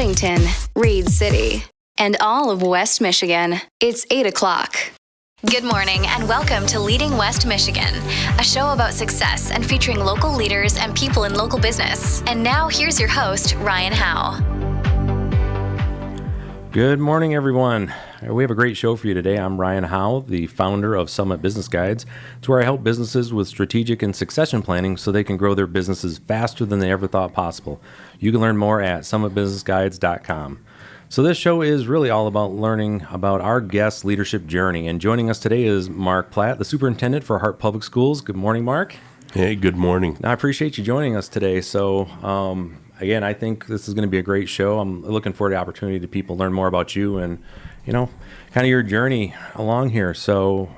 Ludington, Reed City, and all of West Michigan. It's 8 o'clock. Good morning and welcome to Leading West Michigan, a show about success and featuring local leaders and people in local business. And now here's your host, Ryan Howe. Good morning, everyone. We have a great show for you today. I'm Ryan Howe, the founder of Summit Business Guides. It's where I help businesses with strategic and succession planning so they can grow their businesses faster than they ever thought possible. You can learn more at summitbusinessguides.com. So this show is really all about learning about our guest leadership journey. And joining us today is Mark Platt, the superintendent for Hart Public Schools. Good morning, Mark. Hey, good morning. I appreciate you joining us today. So, again, I think this is going to be a great show. I'm looking forward to the opportunity to people learn more about you and, kind of your journey along here. So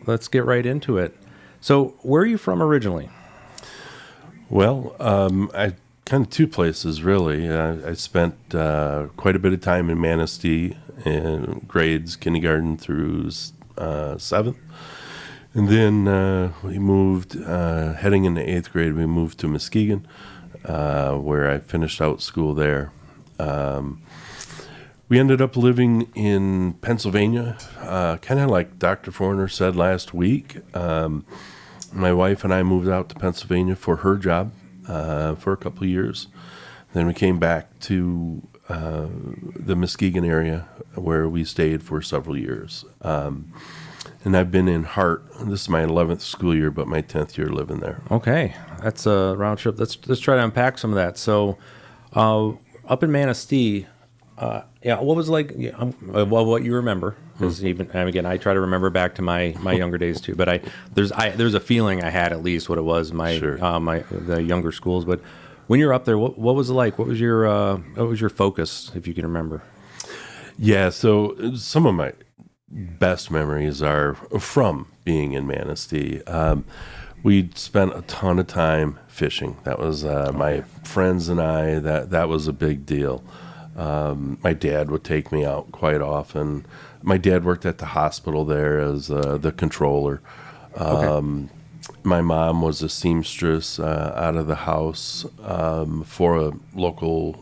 let's get right into it. So where are you from originally? Well, I kind of two places, really. I spent quite a bit of time in Manistee in grades kindergarten through 7th. And then we moved, heading into 8th grade, we moved to Muskegon, where I finished out school there. We ended up living in Pennsylvania, kind of like Dr. Forner said last week. My wife and I moved out to Pennsylvania for her job for a couple of years. Then we came back to the Muskegon area where we stayed for several years. And I've been in Hart. This is my 11th school year, but my 10th year living there. Okay, that's a round trip. Let's try to unpack some of that. So, up in Manistee, what was it like? What you remember? Because again, I try to remember back to my younger days too. But there's a feeling I had at least what it was the younger schools. But when you're up there, what was it like? What was your focus, if you can remember? Yeah, so some of my best memories are from being in Manistee. We spent a ton of time fishing. That was my friends and I. That was a big deal. My dad would take me out quite often. My dad worked at the hospital there as the controller. My mom was a seamstress out of the house for a local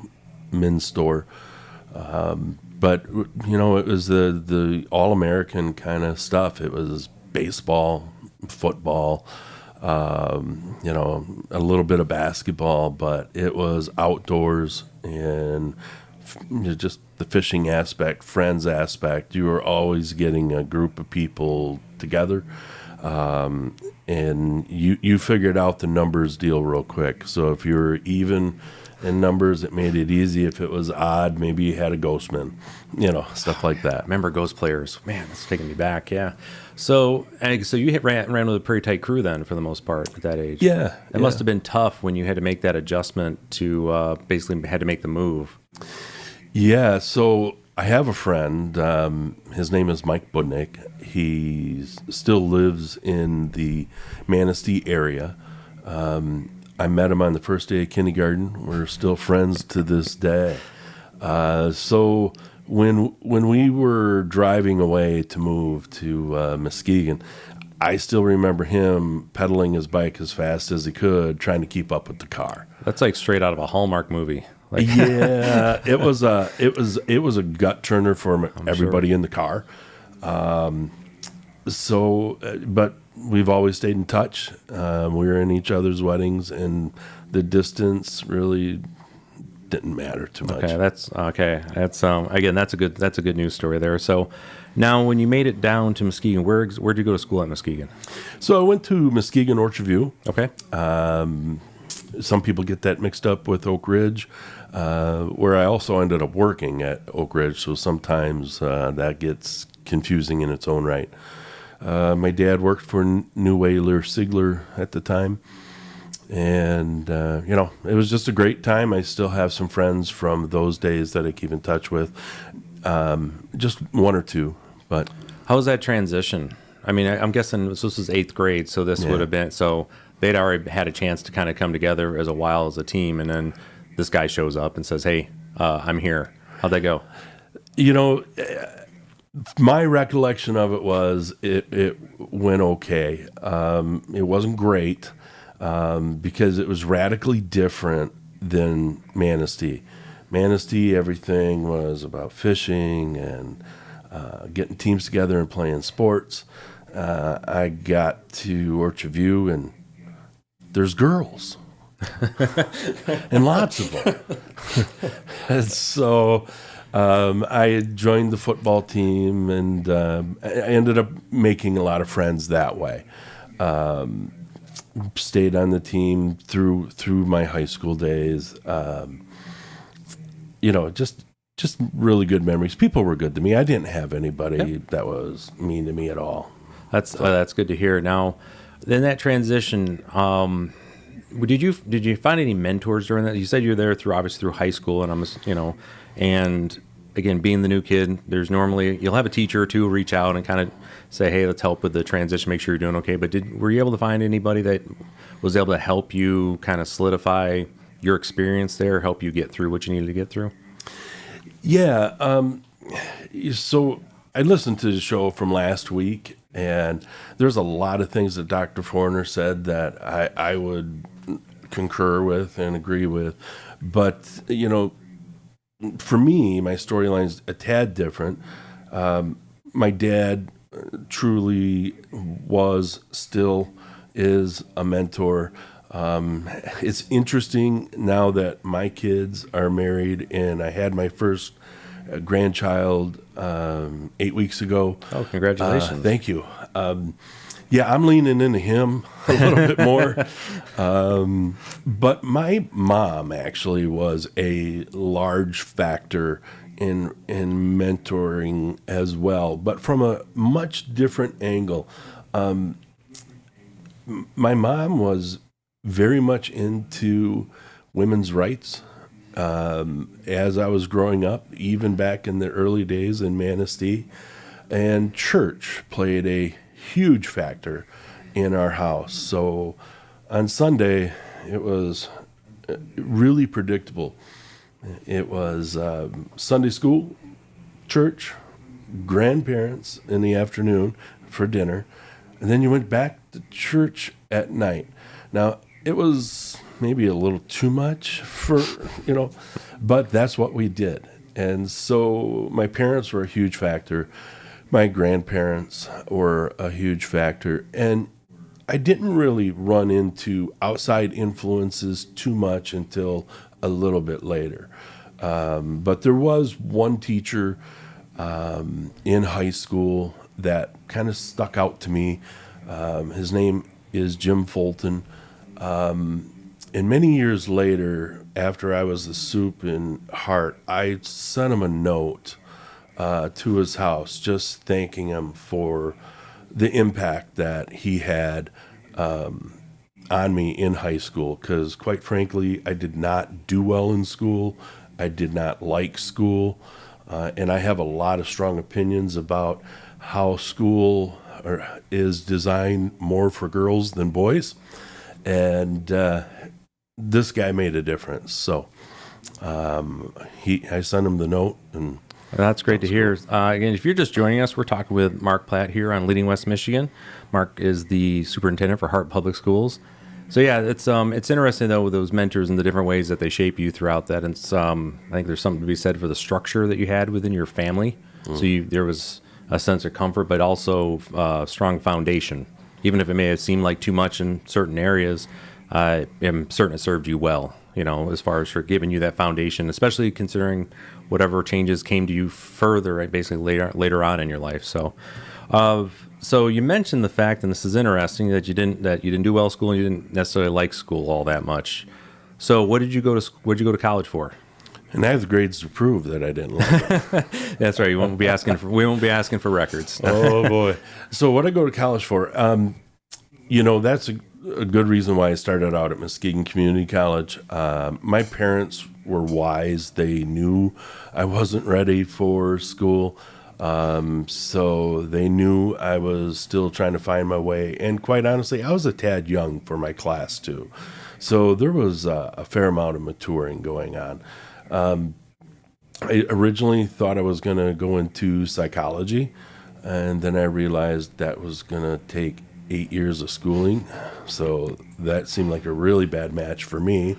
men's store. But, it was the all-American kind of stuff. It was baseball, football, a little bit of basketball, but it was outdoors and just the fishing aspect, friends aspect. You were always getting a group of people together, and you figured out the numbers deal real quick. So if you were even in numbers, it made it easy. If it was odd, maybe you had a ghostman, stuff like that. Remember ghost players? Man, that's taking me back. Yeah. So you ran with a pretty tight crew then, for the most part, at that age. Yeah. It must have been tough when you had to make that adjustment to basically had to make the move. Yeah. So I have a friend. His name is Mike Budnick. He still lives in the Manistee area. I met him on the first day of kindergarten. We're still friends to this day. So when we were driving away to move to Muskegon, I still remember him pedaling his bike as fast as he could, trying to keep up with the car. That's like straight out of a Hallmark movie. Yeah, it was a gut turner for everybody in the car. But we've always stayed in touch. We were in each other's weddings, and the distance really didn't matter too much. Okay, that's again, that's a good news story there. So now, when you made it down to Muskegon, where'd you go to school at Muskegon? So I went to Muskegon Orchard View. Okay. Some people get that mixed up with Oak Ridge, where I also ended up working at Oak Ridge. So sometimes that gets confusing in its own right. My dad worked for New Whaler Sigler at the time. And, it was just a great time. I still have some friends from those days that I keep in touch with. Just one or two. But how was that transition? I mean, I'm guessing this was 8th grade, so this would have been, so they'd already had a chance to kind of come together as a team. And then this guy shows up and says, hey, I'm here. How'd that go? My recollection of it was it went okay. It wasn't great because it was radically different than Manistee. Manistee, everything was about fishing and getting teams together and playing sports. I got to Orchard View, and there's girls. And lots of them. And so I joined the football team, and I ended up making a lot of friends that way. Stayed on the team through my high school days. Just really good memories. People were good to me. I didn't have anybody that was mean to me at all. That's good to hear. Now, then that transition, did you find any mentors during that? You said you were there obviously through high school, and and again, being the new kid, there's normally you'll have a teacher or two reach out and kind of say, hey, let's help with the transition, make sure you're doing okay. But were you able to find anybody that was able to help you kind of solidify your experience there, help you get through what you needed to get through? Yeah. So I listened to the show from last week, and there's a lot of things that Dr. Forner said that I would concur with and agree with. But, for me, my storyline's a tad different. My dad truly still is a mentor. It's interesting now that my kids are married, and I had my first grandchild 8 weeks ago. Oh, congratulations. Thank you. I'm leaning into him a little bit more. But my mom actually was a large factor in mentoring as well, but from a much different angle. My mom was very much into women's rights. As I was growing up, even back in the early days in Manistee, and church played a huge factor in our house. So on Sunday, it was really predictable. It was Sunday school, church, grandparents in the afternoon for dinner, and then you went back to church at night. Now, it was maybe a little too much but that's what we did. And so my parents were a huge factor. My grandparents were a huge factor. And I didn't really run into outside influences too much until a little bit later. But there was one teacher in high school that kind of stuck out to me. His name is Jim Fulton. And many years later, after I was the soup in Hart, I sent him a note to his house just thanking him for the impact that he had on me in high school. Because quite frankly, I did not do well in school. I did not like school. And I have a lot of strong opinions about how school is designed more for girls than boys. And this guy made a difference. So I sent him the note. And that's great to hear. Again, if you're just joining us, we're talking with Mark Platt here on Leading West Michigan. Mark is the superintendent for Hart Public Schools. So yeah, it's interesting though with those mentors and the different ways that they shape you throughout that. And I think there's something to be said for the structure that you had within your family. So there was a sense of comfort, but also a strong foundation. Even if it may have seemed like too much in certain areas, I'm certain it served you well, as far as for giving you that foundation, especially considering whatever changes came to you further, right, basically later on in your life. So you mentioned the fact, and this is interesting, that you didn't do well at school and you didn't necessarily like school all that much. So what did you go to college for? And I have the grades to prove that I didn't like it. That's right. We won't be asking for records. Oh boy. So what I go to college for, that's a good reason why I started out at Muskegon Community College. My parents were wise. They knew I wasn't ready for school. So they knew I was still trying to find my way. And quite honestly, I was a tad young for my class too. So there was a fair amount of maturing going on. I originally thought I was going to go into psychology, and then I realized that was going to take 8 years of schooling. So that seemed like a really bad match for me.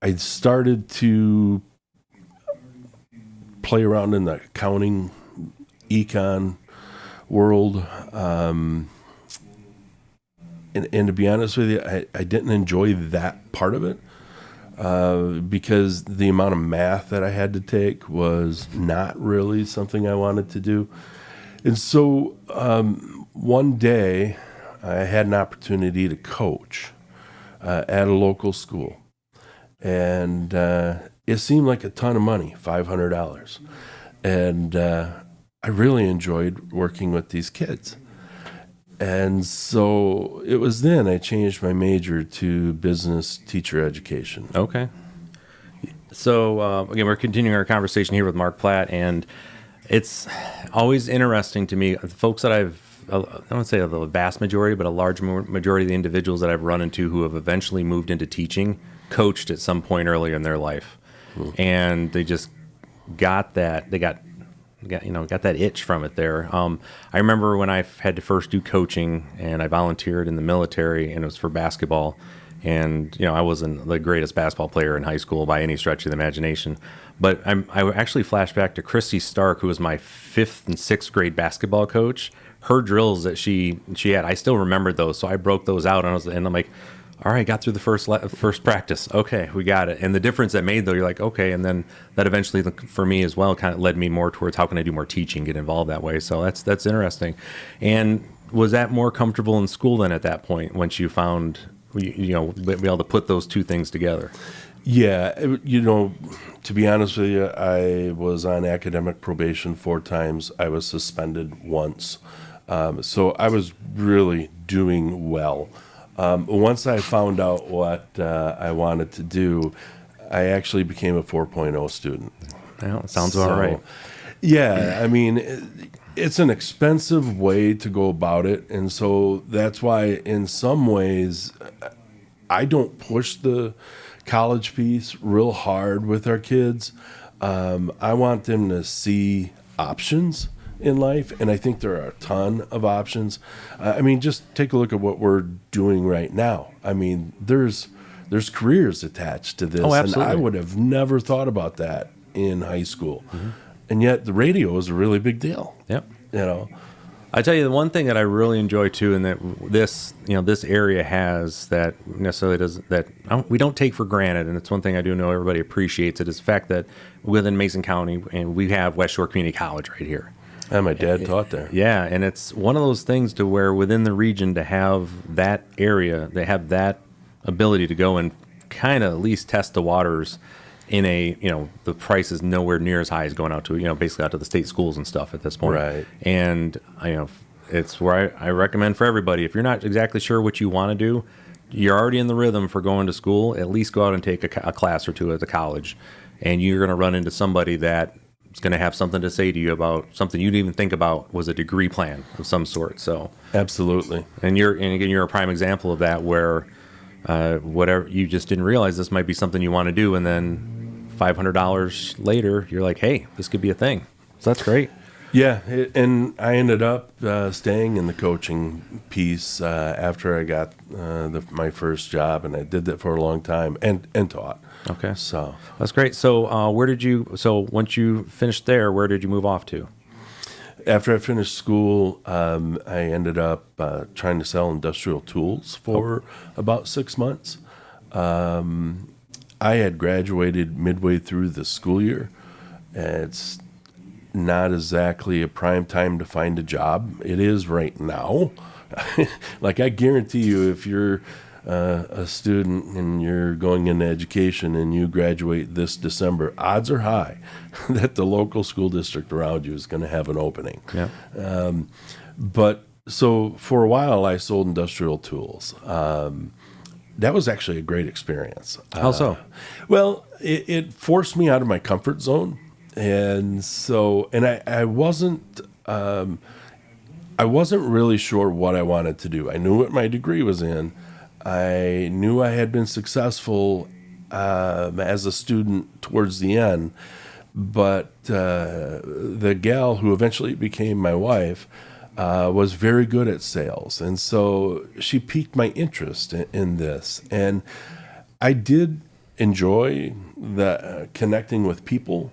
I started to play around in the accounting, econ world. And to be honest with you, I didn't enjoy that part of it because the amount of math that I had to take was not really something I wanted to do. And so one day I had an opportunity to coach at a local school. And it seemed like a ton of money, $500. And I really enjoyed working with these kids. And so it was then I changed my major to business teacher education. Okay. So, again, we're continuing our conversation here with Mark Platt, and it's always interesting to me, folks that I won't say the vast majority, but a large majority of the individuals that I've run into who have eventually moved into teaching coached at some point earlier in their life. And they just got that, got that itch from it there. I remember when I had to first do coaching, and I volunteered in the military, and it was for basketball. And I wasn't the greatest basketball player in high school by any stretch of the imagination, but I actually flash back to Christy Stark, who was my 5th and 6th grade basketball coach. Her drills that she had, I still remembered those, so I broke those out, and I'm like, all right, got through the first practice. Okay, we got it. And the difference that made, though, you're like, okay, and then that eventually, for me as well, kind of led me more towards how can I do more teaching, get involved that way. So that's interesting. And was that more comfortable in school then at that point, once you found, be able to put those two things together? Yeah, to be honest with you, I was on academic probation 4 times. I was suspended once. So I was really doing well. Once I found out what I wanted to do, I actually became a 4.0 student. Well, sounds about right. Yeah, I mean, it's an expensive way to go about it. And so that's why in some ways I don't push the college piece real hard with our kids. I want them to see options in life, and I think there are a ton of options. I mean, just take a look at what we're doing right now. I mean, there's careers attached to this, and I would have never thought about that in high school. And yet the radio is a really big deal. Yep. I tell you, the one thing that I really enjoy too, and that this area has that necessarily doesn't, that we don't take for granted, and it's one thing I do know everybody appreciates it, is the fact that within Mason County, and we have West Shore Community College right here. And my dad taught there. Yeah, and it's one of those things to where within the region to have that area, they have that ability to go and kind of at least test the waters in a, the price is nowhere near as high as going out to, basically out to the state schools and stuff at this point. Right. And, it's where I recommend for everybody, if you're not exactly sure what you want to do, you're already in the rhythm for going to school, at least go out and take a class or two at the college. And you're going to run into somebody that is going to have something to say to you about something you didn't even think about was a degree plan of some sort. So absolutely. And again, you're a prime example of that, where whatever, you just didn't realize this might be something you want to do, and then $500 later, you're like, hey, this could be a thing. So that's great. Yeah, and I ended up staying in the coaching piece after I got my first job, and I did that for a long time and taught. Okay. So that's great. So once you finished there, where did you move off to? After I finished school, I ended up trying to sell industrial tools for about 6 months. I had graduated midway through the school year. It's not exactly a prime time to find a job. It is right now. Like, I guarantee you, if you're a student and you're going into education and you graduate this December, odds are high that the local school district around you is going to have an opening. Yeah. But so for a while, I sold industrial tools. That was actually a great experience. How so? Well, it forced me out of my comfort zone. And so, and I wasn't really sure what I wanted to do. I knew what my degree was in. I knew I had been successful as a student towards the end, but the gal who eventually became my wife was very good at sales, and so she piqued my interest in this. And I did enjoy the connecting with people.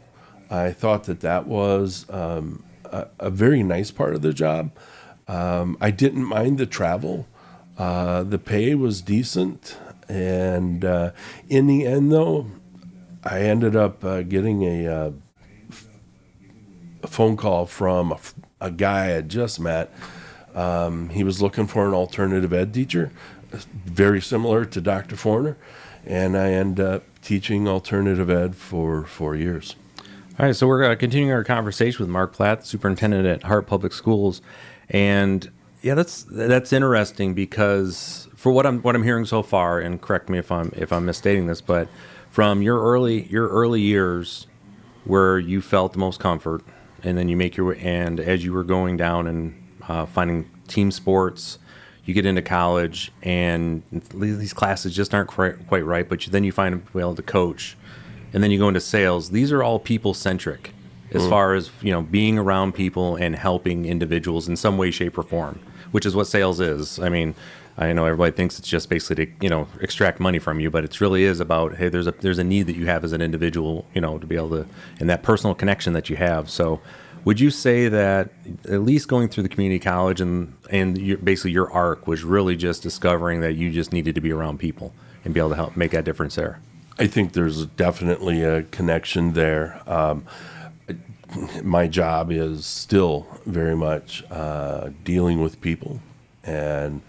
I thought that was a very nice part of the job. I didn't mind the travel. The pay was decent. And in the end, though, I ended up getting a phone call from a guy I had just met. He was looking for an alternative ed teacher, very similar to Dr. Forner, and I ended up teaching alternative ed for 4 years. All right, so we're continuing our conversation with Mark Platt, superintendent at Hart Public Schools, and yeah, that's interesting because for what I'm hearing so far, and correct me if I'm misstating this, but from your early years where you felt the most comfort, and then you make your way, and as you were going down and finding team sports, you get into college, and these classes just aren't quite right, but then you find a way to coach, and then you go into sales. These are all people-centric as far as, being around people and helping individuals in some way, shape, or form, which is what sales is. I mean, I know everybody thinks it's just basically to, extract money from you, but it really is about, hey, there's a need that you have as an individual, to be able to, and that personal connection that you have. So would you say that at least going through the community college and basically your arc was really just discovering that you just needed to be around people and be able to help make that difference there? I think there's definitely a connection there. My job is still very much dealing with people, and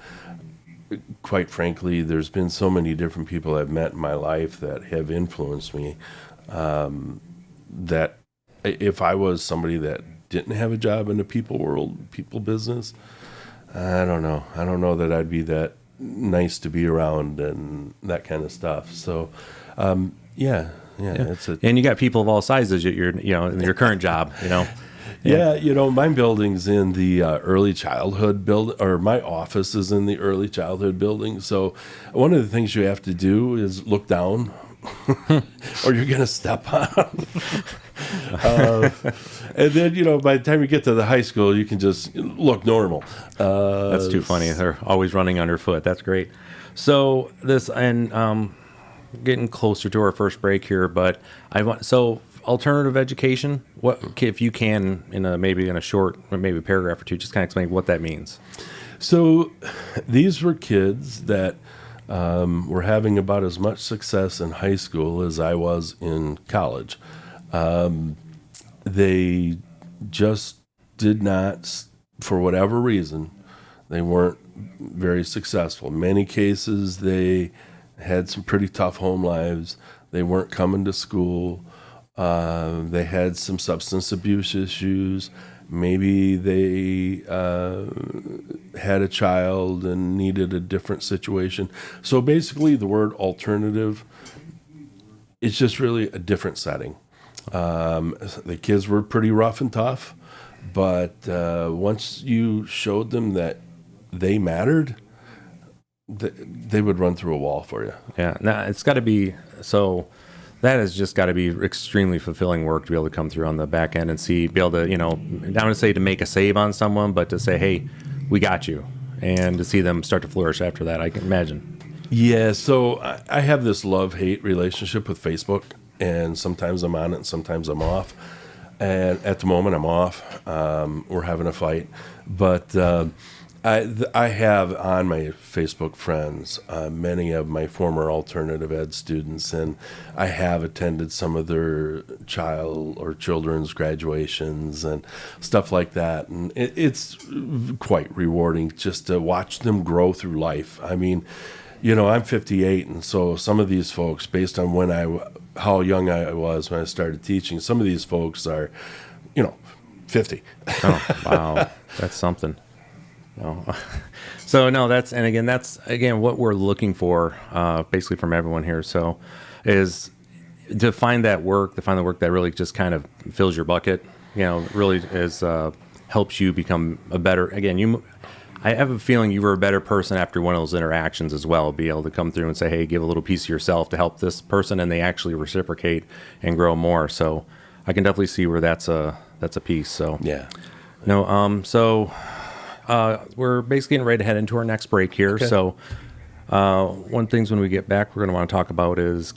quite frankly, there's been so many different people I've met in my life that have influenced me, that if I was somebody that didn't have a job in the people world, people business, I don't know that I'd be that nice to be around and that kind of stuff. So, yeah. It's and you got people of all sizes in your current job, Yeah, my building's in the early childhood building, or my office is in the early childhood building. So one of the things you have to do is look down or you're going to step on. And then, by the time you get to the high school, you can just look normal. That's too funny. They're always running underfoot. That's great. So getting closer to our first break here, but alternative education. What if you can maybe in a short or maybe a paragraph or two, just kind of explain what that means? So these were kids that were having about as much success in high school as I was in college. They just did not, for whatever reason, they weren't very successful. In many cases, they had some pretty tough home lives. They weren't coming to school. They had some substance abuse issues. Maybe they had a child and needed a different situation. So basically, the word alternative, it's just really a different setting. The kids were pretty rough and tough, but once you showed them that they mattered, they would run through a wall for you. Yeah, now it's got to be so. That has just got to be extremely fulfilling work to be able to come through on the back end and be able to, not to say to make a save on someone, but to say, hey, we got you, and to see them start to flourish after that, I can imagine. Yeah, so I have this love-hate relationship with Facebook, and sometimes I'm on it and sometimes I'm off. And at the moment, I'm off. We're having a fight. But I have on my Facebook friends many of my former alternative ed students, and I have attended some of their child or children's graduations and stuff like that. And it's quite rewarding just to watch them grow through life. I mean, I'm 58, and so some of these folks, based on how young I was when I started teaching, some of these folks are, 50. Oh, wow. That's something. No. So no, that's what we're looking for, basically from everyone here. So is to find the work that really just kind of fills your bucket, really is, helps you become a better, I have a feeling you were a better person after one of those interactions as well, be able to come through and say, hey, give a little piece of yourself to help this person, and they actually reciprocate and grow more. So I can definitely see where that's a piece. So yeah. No, we're basically getting ready to head into our next break here. Okay. So one of the things when we get back we're going to want to talk about is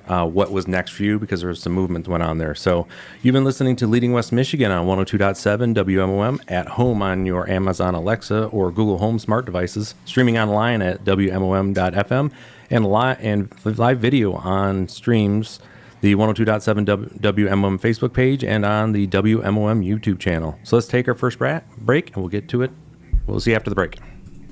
what was next for you, because there was some movement that went on there. So you've been listening to Leading West Michigan on 102.7 WMOM, at home on your Amazon Alexa or Google Home smart devices, streaming online at WMOM.FM, and live video on streams, the 102.7 WMOM Facebook page, and on the WMOM YouTube channel. So let's take our first break, and we'll get to it. We'll see you after the break.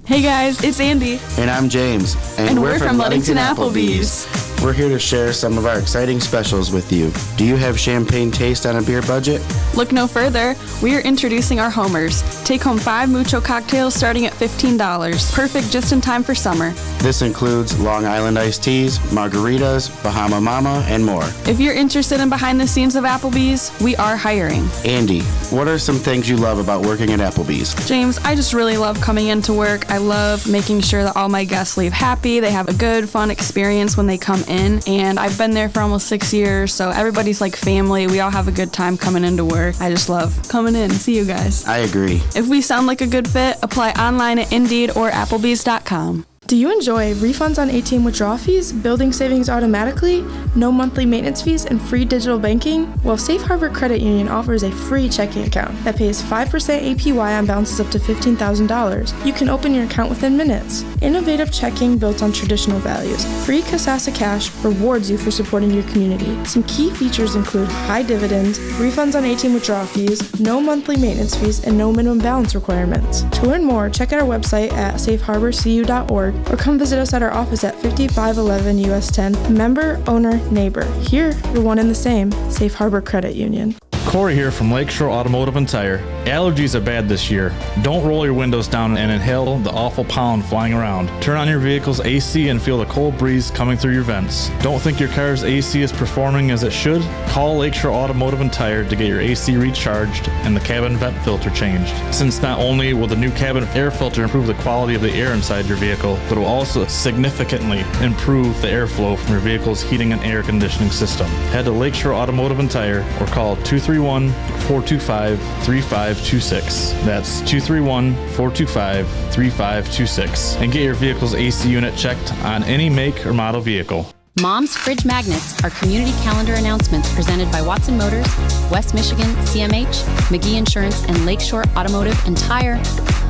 Hey guys, it's Andy. And I'm James. And we're from Ludington Applebee's. We're here to share some of our exciting specials with you. Do you have champagne taste on a beer budget? Look no further. We are introducing our Homers. Take home 5 Mucho cocktails starting at $15. Perfect just in time for summer. This includes Long Island iced teas, margaritas, Bahama Mama, and more. If you're interested in behind the scenes of Applebee's, we are hiring. Andy, what are some things you love about working at Applebee's? James, I just really love coming into work. I love making sure that all my guests leave happy. They have a good, fun experience when they come in. And I've been there for almost 6 years, so everybody's like family. We all have a good time coming into work. I just love coming in. See you guys. I agree. If we sound like a good fit, apply online at Indeed or Applebee's.com. Do you enjoy refunds on ATM withdrawal fees, building savings automatically, no monthly maintenance fees, and free digital banking? Well, Safe Harbor Credit Union offers a free checking account that pays 5% APY on balances up to $15,000. You can open your account within minutes. Innovative checking built on traditional values. Free Kasasa Cash rewards you for supporting your community. Some key features include high dividends, refunds on ATM withdrawal fees, no monthly maintenance fees, and no minimum balance requirements. To learn more, check out our website at safeharborcu.org or come visit us at our office at 5511 US 10. Member, owner, neighbor. Here, you're one and the same. Safe Harbor Credit Union. Corey here from Lakeshore Automotive and Tire. Allergies are bad this year. Don't roll your windows down and inhale the awful pollen flying around. Turn on your vehicle's AC and feel the cold breeze coming through your vents. Don't think your car's AC is performing as it should? Call Lakeshore Automotive and Tire to get your AC recharged and the cabin vent filter changed. Since not only will the new cabin air filter improve the quality of the air inside your vehicle, but it will also significantly improve the airflow from your vehicle's heating and air conditioning system. Head to Lakeshore Automotive and Tire or call 231-425-3526. That's 231-425-3526. And get your vehicle's AC unit checked on any make or model vehicle. Mom's Fridge Magnets are community calendar announcements presented by Watson Motors, West Michigan, CMH, McGee Insurance, and Lakeshore Automotive and Tire.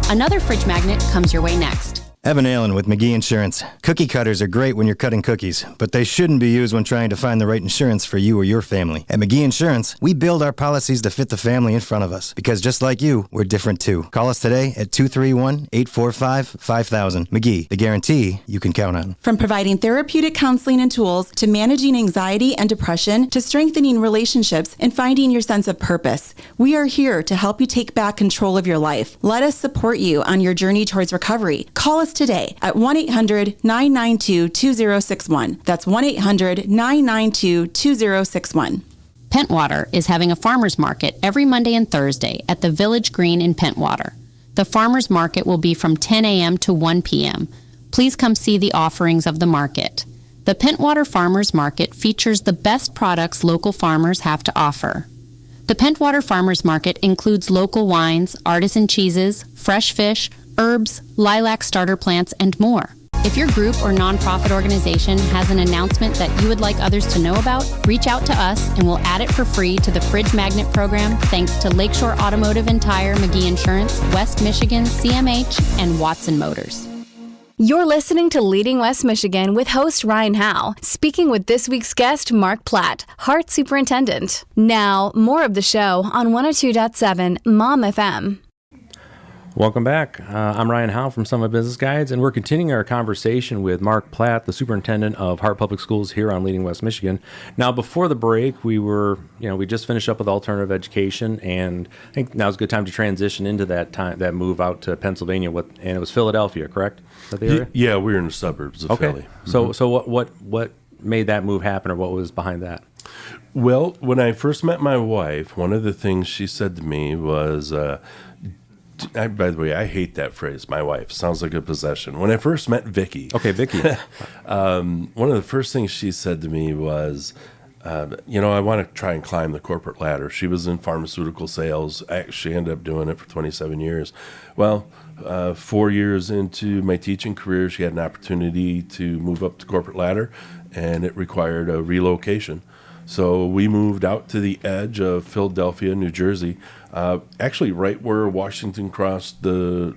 Another fridge magnet comes your way next. Evan Allen with McGee Insurance. Cookie cutters are great when you're cutting cookies, but they shouldn't be used when trying to find the right insurance for you or your family. At McGee Insurance, we build our policies to fit the family in front of us, because just like you, we're different too. Call us today at 231-845-5000. McGee, the guarantee you can count on. From providing therapeutic counseling and tools to managing anxiety and depression to strengthening relationships and finding your sense of purpose, we are here to help you take back control of your life. Let us support you on your journey towards recovery. Call us today at 1-800-992-2061. That's 1-800-992-2061. Pentwater is having a farmers market every Monday and Thursday at the Village Green in Pentwater. The farmers market will be from 10 a.m. to 1 p.m. Please come see the offerings of the market. The Pentwater Farmers Market features the best products local farmers have to offer. The Pentwater Farmers Market includes local wines, artisan cheeses, fresh fish, herbs, lilac starter plants, and more. If your group or nonprofit organization has an announcement that you would like others to know about, reach out to us and we'll add it for free to the Fridge Magnet program thanks to Lakeshore Automotive and Tire, McGee Insurance, West Michigan, CMH, and Watson Motors. You're listening to Leading West Michigan with host Ryan Howe, speaking with this week's guest, Mark Platt, Hart Superintendent. Now, more of the show on 102.7 Mom FM. Welcome back. I'm Ryan Howe from Summit Business Guides, and we're continuing our conversation with Mark Platt, the superintendent of Hart Public Schools here on Leading West Michigan. Now, before the break, we just finished up with alternative education, and I think now's a good time to transition into that move out to Pennsylvania. And it was Philadelphia, correct? Is that the area? Yeah, we're in the suburbs of Philly. So what made that move happen, or what was behind that? Well, when I first met my wife, one of the things she said to me was, by the way, I hate that phrase, my wife. Sounds like a possession. When I first met Vicky. Okay, Vicky. One of the first things she said to me was, I want to try and climb the corporate ladder. She was in pharmaceutical sales. She ended up doing it for 27 years. Well, 4 years into my teaching career, she had an opportunity to move up the corporate ladder. and it required a relocation. So we moved out to the edge of Philadelphia, New Jersey, actually right where Washington crossed the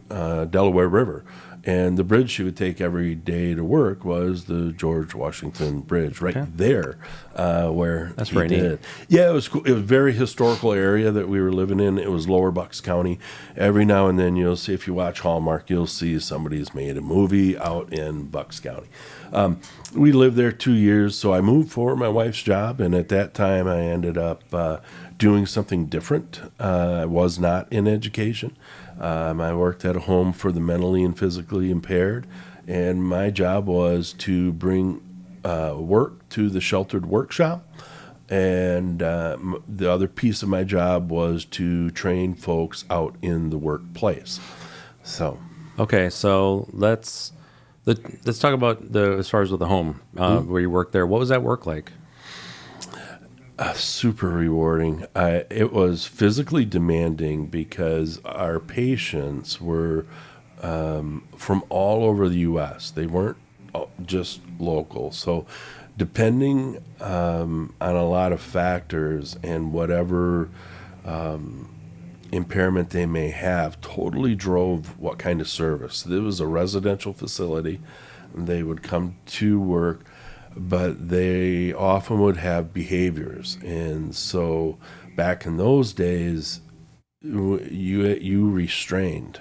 Delaware River. And the bridge she would take every day to work was the George Washington Bridge, right there, where That's he very neat. did. Yeah, it was cool. It was a very historical area that we were living in. It was Lower Bucks County. Every now and then you'll see, if you watch Hallmark, you'll see somebody's made a movie out in Bucks County. We lived there 2 years, so I moved for my wife's job, and at that time I ended up doing something different. I was not in education. I worked at a home for the mentally and physically impaired, and my job was to bring work to the sheltered workshop. And the other piece of my job was to train folks out in the workplace. So, Okay, so let's talk about as far as with the home where you worked there. What was that work like? super rewarding. It was physically demanding because our patients were from all over the U.S. They weren't just local. So depending on a lot of factors and whatever impairment they may have totally drove what kind of service. It was a residential facility. They would come to work, but they often would have behaviors. And so back in those days, you restrained.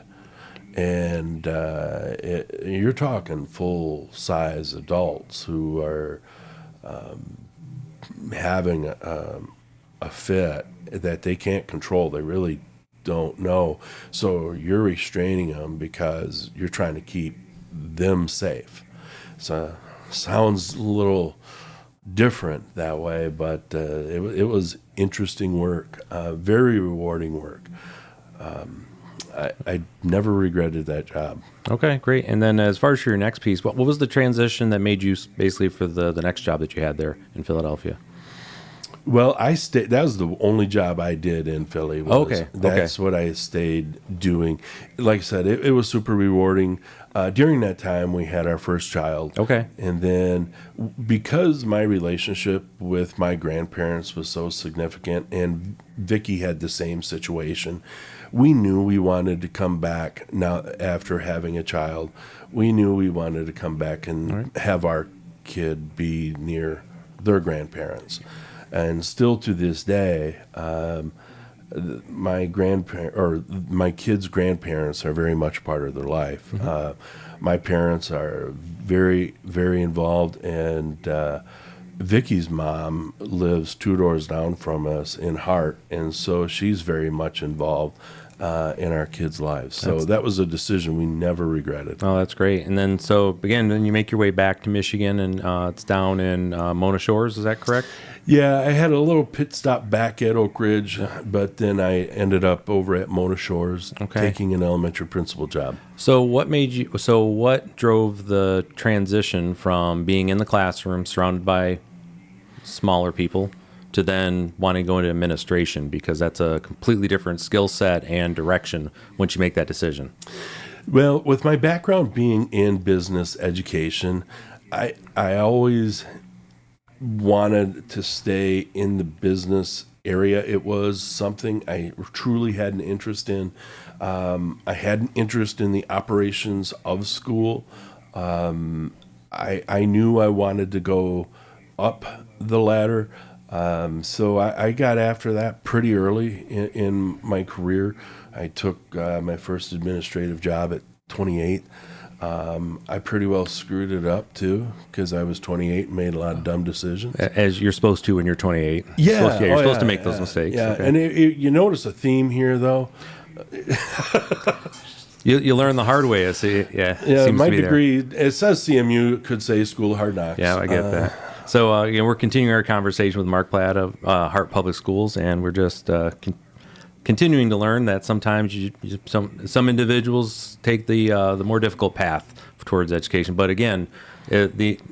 And you're talking full-size adults who are having a fit that they can't control. They really don't know. So you're restraining them because you're trying to keep them safe. So sounds a little different that way, but it was interesting work, very rewarding work. I never regretted that job. Okay, great. And then as far as for your next piece, what was the transition that made you basically for the next job that you had there in Philadelphia? Well, I stayed. That was the only job I did in Philly. That's what I stayed doing. Like I said, it was super rewarding. During that time, we had our first child. Okay. And then because my relationship with my grandparents was so significant, and Vicky had the same situation, we knew we wanted to come back now after having a child. We knew we wanted to come back and have our kid be near their grandparents. And still to this day, my kids' grandparents are very much part of their life. Mm-hmm. My parents are very, very involved, and Vicky's mom lives 2 doors down from us in Hart, and so she's very much involved in our kids' lives. So that was a decision we never regretted. Oh, that's great. And then, so again, then you make your way back to Michigan, and it's down in Mona Shores. Is that correct? Yeah, I had a little pit stop back at Oak Ridge, but then I ended up over at Mona Shores, taking an elementary principal job. So what drove the transition from being in the classroom surrounded by smaller people to then wanting to go into administration? Because that's a completely different skill set and direction once you make that decision. Well, with my background being in business education, I always wanted to stay in the business area. It was something I truly had an interest in. I had an interest in the operations of school. I knew I wanted to go up the ladder. So I got after that pretty early in my career. I took my first administrative job at 28. I pretty well screwed it up too, because I was 28 and made a lot of dumb decisions. As you're supposed to when you're 28. Yeah, you're supposed to make those mistakes. Yeah, Okay. and you notice a theme here, though. You learn the hard way. I see. Yeah. Seems My to be degree, it says CMU, could say School of Hard Knocks. Yeah, I get that. So we're continuing our conversation with Mark Platt of Hart Public Schools, and we're just continuing to learn that sometimes some individuals take the more difficult path towards education. But again,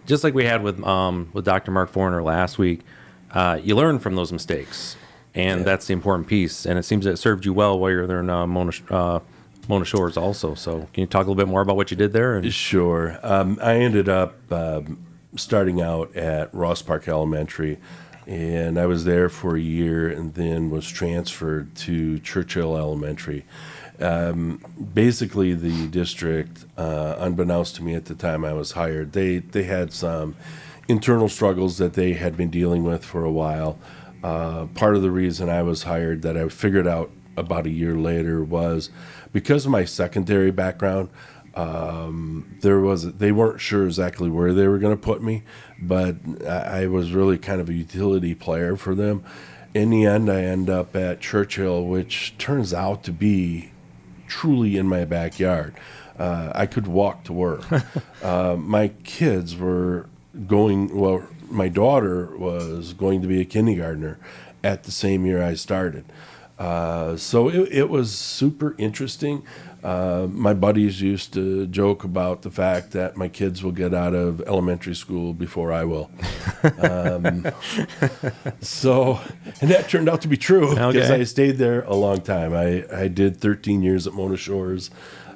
just like we had with Dr. Mark Forner last week, you learn from those mistakes, and that's the important piece. And it seems that it served you well while you're there in Mona Shores also. So can you talk a little bit more about what you did there? Sure. I ended up starting out at Ross Park Elementary, and I was there for a year and then was transferred to Churchill Elementary. Basically, the district, unbeknownst to me at the time I was hired, they had some internal struggles that they had been dealing with for a while. Part of the reason I was hired, that I figured out about a year later, was because of my secondary background. They weren't sure exactly where they were going to put me, but I was really kind of a utility player for them. In the end, I end up at Churchill, which turns out to be truly in my backyard. I could walk to work. My kids were my daughter was going to be a kindergartner at the same year I started. So it was super interesting. My buddies used to joke about the fact that my kids will get out of elementary school before I will. And that turned out to be true, because I stayed there a long time. I did 13 years at Mona Shores.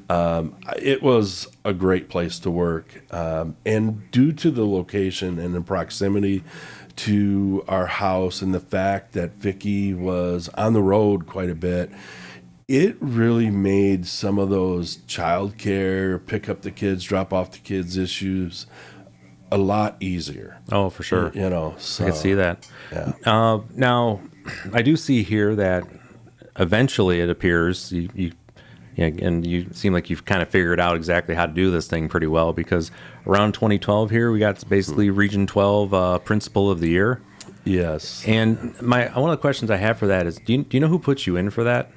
It was a great place to work. And due to the location and the proximity to our house and the fact that Vicki was on the road quite a bit, it really made some of those childcare, pick up the kids, drop off the kids issues a lot easier. Oh, for sure. So I can see that. Yeah. Now, I do see here that eventually it appears and you seem like you've kind of figured out exactly how to do this thing pretty well, because around 2012 here, we got basically Region 12 Principal of the Year. Yes. And one of the questions I have for that is, do you know who put you in for that?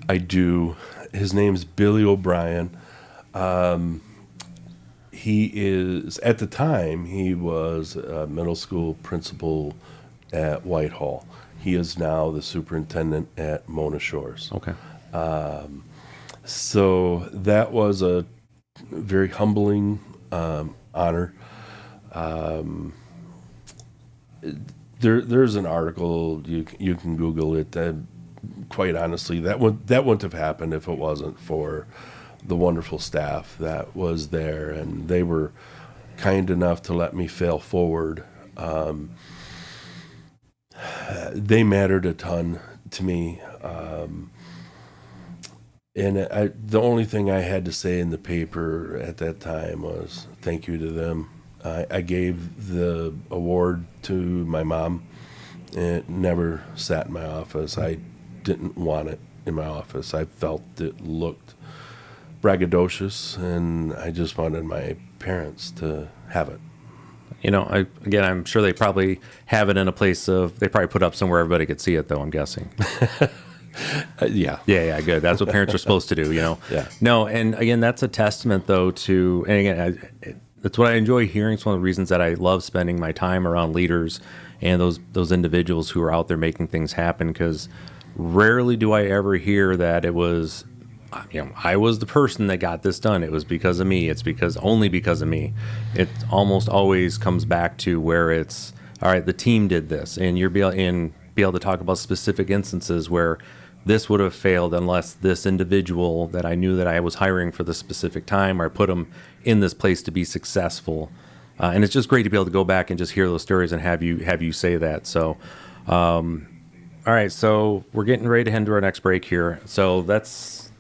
I do. His name's Billy O'Brien. He is, at the time, he was a middle school principal at Whitehall. He is now the superintendent at Mona Shores. Okay. So that was a very humbling honor. There's an article, you can Google it. Quite honestly, that wouldn't have happened if it wasn't for the wonderful staff that was there, and they were kind enough to let me fail forward. They mattered a ton to me. And the only thing I had to say in the paper at that time was thank you to them. I gave the award to my mom. It never sat in my office. I didn't want it in my office. I felt it looked braggadocious, and I just wanted my parents to have it. I'm sure they probably have it in a place they probably put up somewhere everybody could see it, though, I'm guessing. Yeah, good. That's what parents are supposed to do, Yeah. No, and again, that's a testament, though, to, and again, that's what I enjoy hearing. It's one of the reasons that I love spending my time around leaders and those individuals who are out there making things happen, because rarely do I ever hear that it was, I was the person that got this done. It was because of me. It's only because of me. It almost always comes back to where it's, all right, the team did this, and you're be able to talk about specific instances where this would have failed unless this individual that I knew that I was hiring for this specific time, or I put them in this place to be successful. And it's just great to be able to go back and just hear those stories and have you say that. So, all right, so we're getting ready to head to our next break here. So that's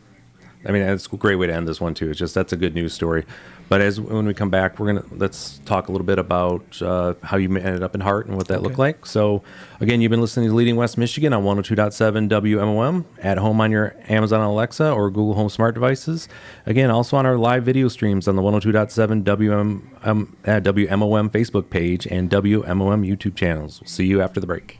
a great way to end this one too. It's just, that's a good news story. But when we come back, let's talk a little bit about how you ended up in Hart and what that looked like. So again, you've been listening to Leading West Michigan on 102.7 WMOM, at home on your Amazon Alexa or Google Home smart devices. Again, also on our live video streams on the 102.7 WMOM Facebook page and WMOM YouTube channels. We'll see you after the break.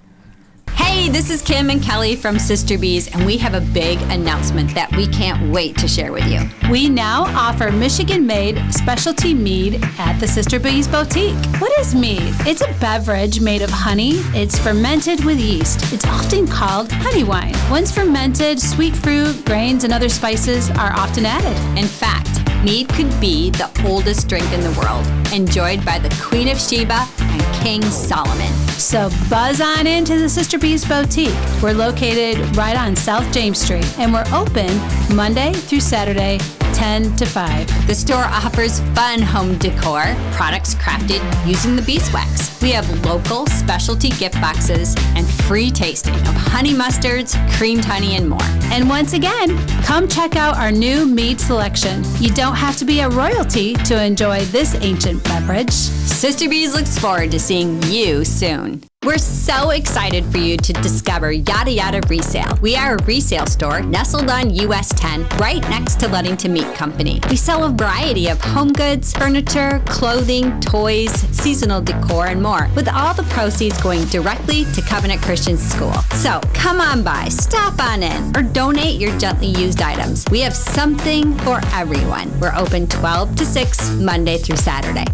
Hey, this is Kim and Kelly from Sister Bees, and we have a big announcement that we can't wait to share with you. We now offer Michigan-made specialty mead at the Sister Bees Boutique. What is mead? It's a beverage made of honey. It's fermented with yeast. It's often called honey wine. Once fermented, sweet fruit, grains, and other spices are often added. In fact, mead could be the oldest drink in the world, enjoyed by the Queen of Sheba and King Solomon. So buzz on into the Sister Bees Boutique. We're located right on South James Street, and we're open Monday through Saturday, 10 to 5. The store offers fun home decor, products crafted using the beeswax. We have local specialty gift boxes and free tasting of honey mustards, creamed honey, and more. And once again, come check out our new mead selection. You don't have to be a royalty to enjoy this ancient beverage. Sister Bees looks forward to seeing you soon. We're so excited for you to discover Yada Yada Resale. We are a resale store nestled on US 10, right next to Ludington Meat Company. We sell a variety of home goods, furniture, clothing, toys, seasonal decor, and more, with all the proceeds going directly to Covenant Christian School. So come on by, stop on in, or donate your gently used items. We have something for everyone. We're open 12 to 6, Monday through Saturday.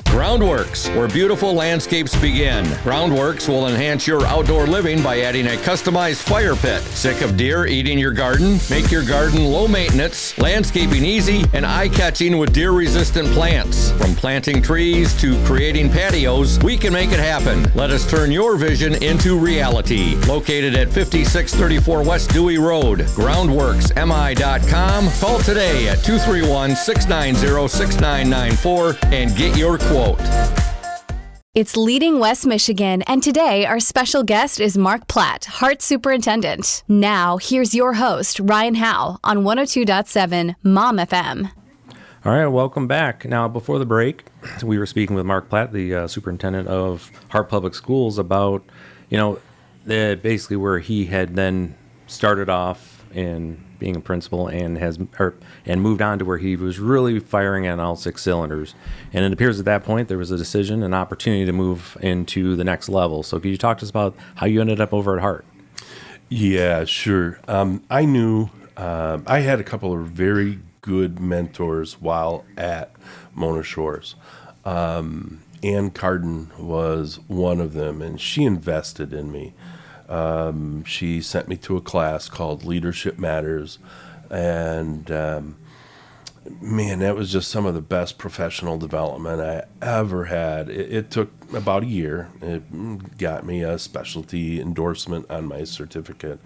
Groundworks, where beautiful landscapes begin. Groundworks will enhance your outdoor living by adding a customized fire pit. Sick of deer eating your garden? Make your garden low maintenance, landscaping easy, and eye-catching with deer-resistant plants. From planting trees to creating patios, we can make it happen. Let us turn your vision into reality. Located at 5634 West Dewey Road, groundworksmi.com. Call today at 231-690-6994 and get your quote. It's Leading West Michigan, and today our special guest is Mark Platt, Hart Superintendent. Now, here's your host, Ryan Howe, on 102.7 Mom FM. All right, welcome back. Now, before the break, we were speaking with Mark Platt, the superintendent of Hart Public Schools, about, basically where he had then started off in being a principal and moved on to where he was really firing on all six cylinders. And it appears at that point there was a decision, an opportunity to move into the next level. So could you talk to us about how you ended up over at Hart? Yeah, sure. I knew I had a couple of very good mentors while at Mona Shores. Ann Carden was one of them, and she invested in me. She sent me to a class called Leadership Matters, and man, that was just some of the best professional development I ever had. It took about a year. It got me a specialty endorsement on my certificate,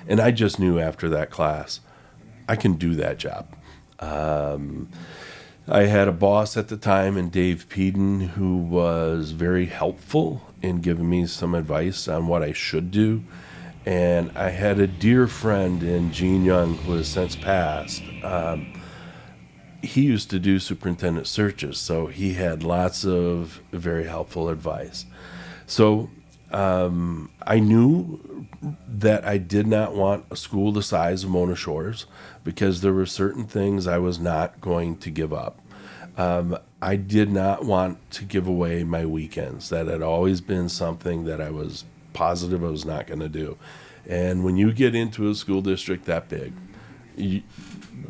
and I just knew after that class I can do that job. I had a boss at the time in Dave Peden who was very helpful in giving me some advice on what I should do. And I had a dear friend in Gene Young who has since passed. He used to do superintendent searches, so he had lots of very helpful advice. So I knew that I did not want a school the size of Mona Shores because there were certain things I was not going to give up. I did not want to give away my weekends. That had always been something that I was positive I was not going to do. And when you get into a school district that big,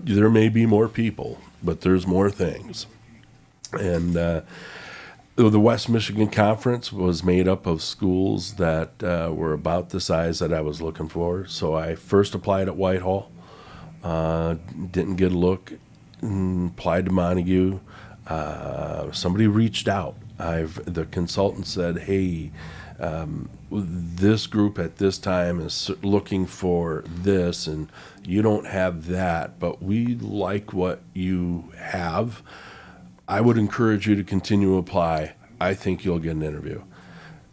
there may be more people, but there's more things. And the West Michigan Conference was made up of schools that were about the size that I was looking for. So I first applied at Whitehall, didn't get a look, applied to Montague. Somebody reached out. The consultant said, hey, this group at this time is looking for this, and you don't have that, but we like what you have. I would encourage you to continue to apply. I think you'll get an interview.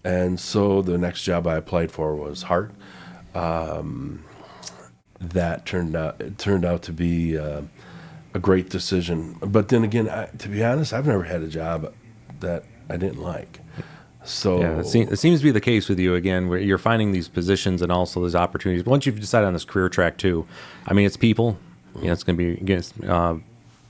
And so the next job I applied for was Hart. That turned out to be a great decision. But then again, to be honest, I've never had a job that I didn't like. So yeah, it seems to be the case with you again, where you're finding these positions and also these opportunities. But once you've decided on this career track too, I mean, it's people. It's going to be against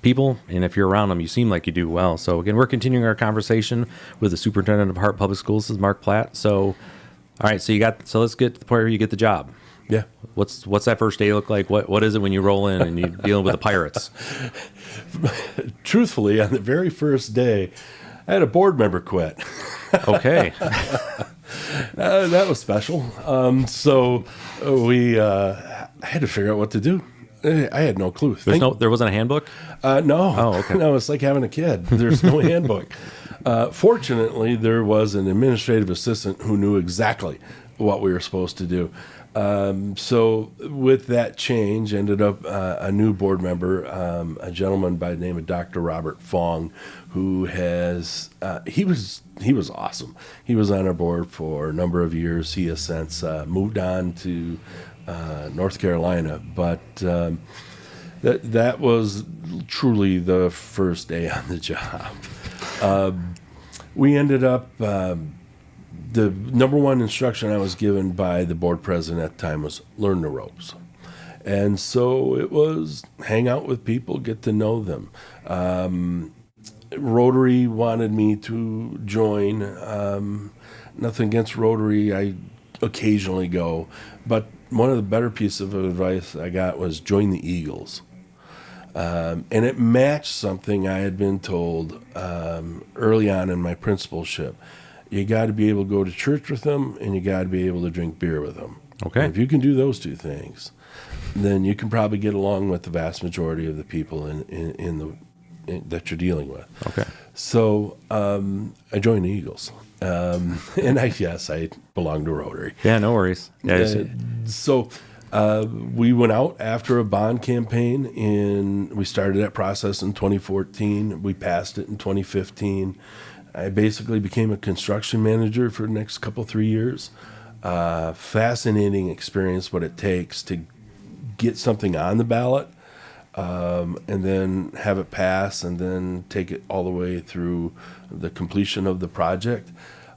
people, and if you're around them, you seem like you do well. So again, we're continuing our conversation with the superintendent of Hart Public Schools, this is Mark Platt. So, all right, so let's get to the point where you get the job. Yeah. What's that first day look like? What is it when you roll in and you're dealing with the pirates? Truthfully, on the very first day, I had a board member quit. Okay. That was special. So I had to figure out what to do. I had no clue. There wasn't a handbook? No. Oh, okay. No, it's like having a kid. There's no handbook. Fortunately, there was an administrative assistant who knew exactly what we were supposed to do. So with that change, ended up a new board member, a gentleman by the name of Dr. Robert Fong, who has he was awesome. He was on our board for a number of years. He has since moved on to North Carolina, but that was truly the first day on the job. We ended up. The number one instruction I was given by the board president at the time was learn the ropes. And so it was hang out with people, get to know them. Rotary wanted me to join. Nothing against Rotary. I occasionally go. But one of the better pieces of advice I got was join the Eagles. And it matched something I had been told early on in my principalship. You got to be able to go to church with them, and you got to be able to drink beer with them. Okay. If you can do those two things, then you can probably get along with the vast majority of the people that you're dealing with. Okay. So I joined the Eagles, and I belong to Rotary. Yeah, no worries. Yeah, So we went out after a bond campaign, we started that process in 2014. We passed it in 2015. I basically became a construction manager for the next 3 years. Fascinating experience, what it takes to get something on the ballot, and then have it pass, and then take it all the way through the completion of the project.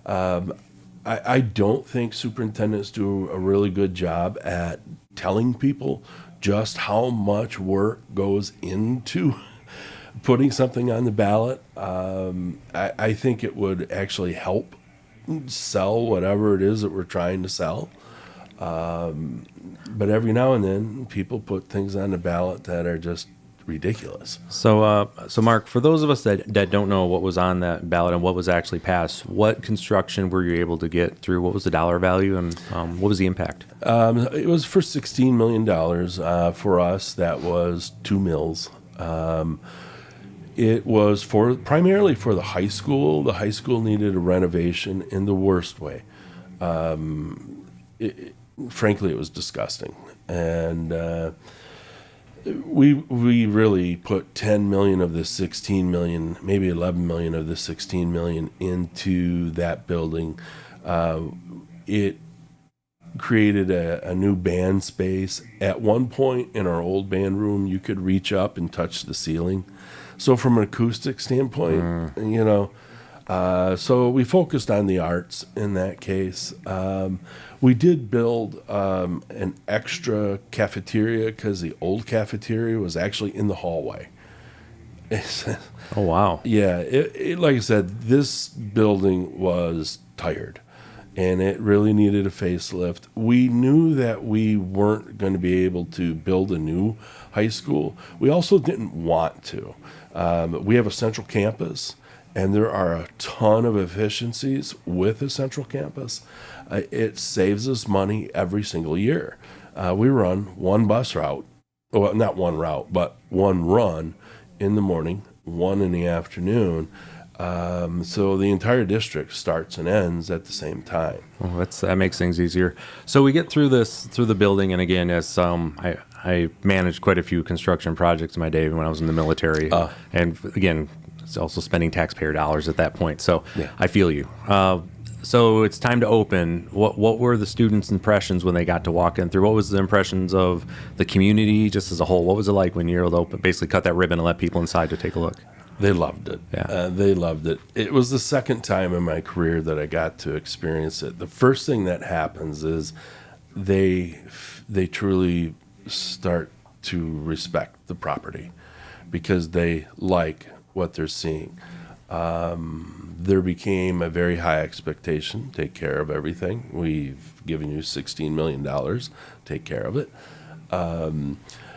I don't think superintendents do a really good job at telling people just how much work goes into putting something on the ballot. I think it would actually help sell whatever it is that we're trying to sell. But every now and then, people put things on the ballot that are just ridiculous. So Mark, for those of us that don't know what was on that ballot and what was actually passed, what construction were you able to get through? What was the dollar value, and what was the impact? It was for $16 million. For us, that was 2 mills. It was primarily for the high school. The high school needed a renovation in the worst way. Frankly, it was disgusting. And we really put 10 million of the 16 million, maybe 11 million of the 16 million into that building. It created a new band space. At one point in our old band room, you could reach up and touch the ceiling. So from an acoustic standpoint, so we focused on the arts in that case. We did build an extra cafeteria because the old cafeteria was actually in the hallway. Oh, wow. Yeah, like I said, this building was tired, and it really needed a facelift. We knew that we weren't going to be able to build a new high school. We also didn't want to. We have a central campus, and there are a ton of efficiencies with a central campus. It saves us money every single year. We run one bus route, well, not one route, but one run in the morning, one in the afternoon. So the entire district starts and ends at the same time. Well, that makes things easier. So we get through the building, and again, as I managed quite a few construction projects in my day when I was in the military, and again, it's also spending taxpayer dollars at that point. So yeah. I feel you. So it's time to open. What were the students' impressions when they got to walk in through? What was the impressions of the community just as a whole? What was it like when you were able to open, basically cut that ribbon and let people inside to take a look? They loved it. Yeah. They loved it. It was the second time in my career that I got to experience it. The first thing that happens is they truly start to respect the property because they like what they're seeing. There became a very high expectation. Take care of everything. We've given you $16 million. Take care of it.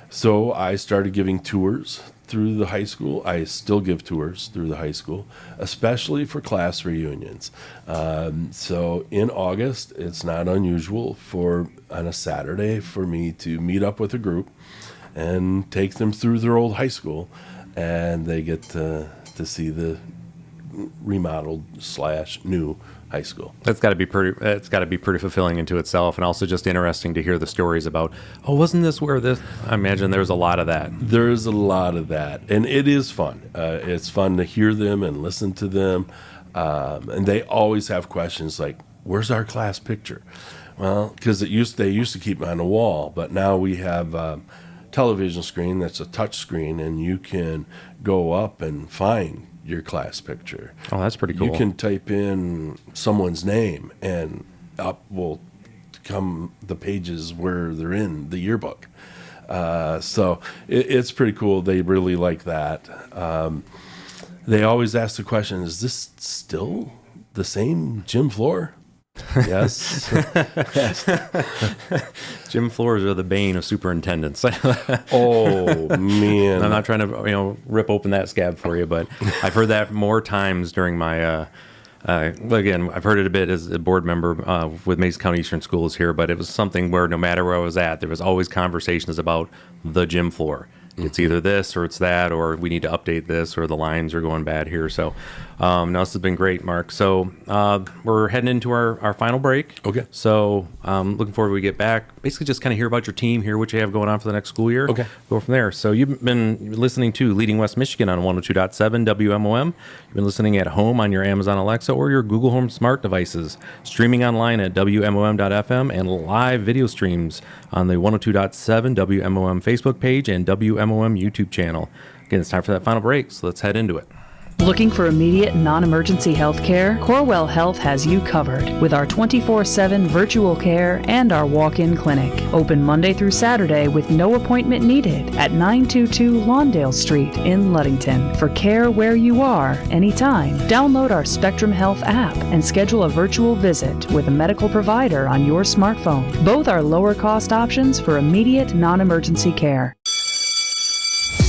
So I started giving tours through the high school. I still give tours through the high school, especially for class reunions. So in August, it's not unusual on a Saturday for me to meet up with a group and take them through their old high school, and they get to see the remodeled / new high school. That's got to be pretty. It's got to be pretty fulfilling into itself, and also just interesting to hear the stories about. Oh, wasn't this where this? I imagine there's a lot of that. There's a lot of that, and it is fun. It's fun to hear them and listen to them, and they always have questions like, "Where's our class picture?" Well, because they used to keep them on the wall, but now we have a television screen that's a touch screen, and you can go up and find your class picture. Oh, that's pretty cool. You can type in someone's name, and up will come the pages where they're in the yearbook. So it's pretty cool. They really like that. They always ask the question, is this still the same gym floor? Yes. Gym floors are the bane of superintendents. Oh, man. I'm not trying to rip open that scab for you, but I've heard that more times during my again, I've heard it a bit as a board member with Mason County Eastern Schools here, but it was something where no matter where I was at, there was always conversations about the gym floor. It's either this or it's that, or we need to update this, or the lines are going bad here. So, no, this has been great, Mark. So, we're heading into our final break. Okay. So, looking forward to we get back. Basically, just kind of hear about your team, hear what you have going on for the next school year. Okay. Go from there. So, you've been listening to Leading West Michigan on 102.7 WMOM. You've been listening at home on your Amazon Alexa or your Google Home smart devices, streaming online at WMOM.FM, and live video streams on the 102.7 WMOM Facebook page and WMOM YouTube channel. Again, it's time for that final break, so let's head into it. Looking for immediate non-emergency health care? Corewell Health has you covered with our 24/7 virtual care and our walk-in clinic. Open Monday through Saturday with no appointment needed at 922 Lawndale Street in Ludington. For care where you are, anytime, download our Spectrum Health app and schedule a virtual visit with a medical provider on your smartphone. Both are lower-cost options for immediate non-emergency care.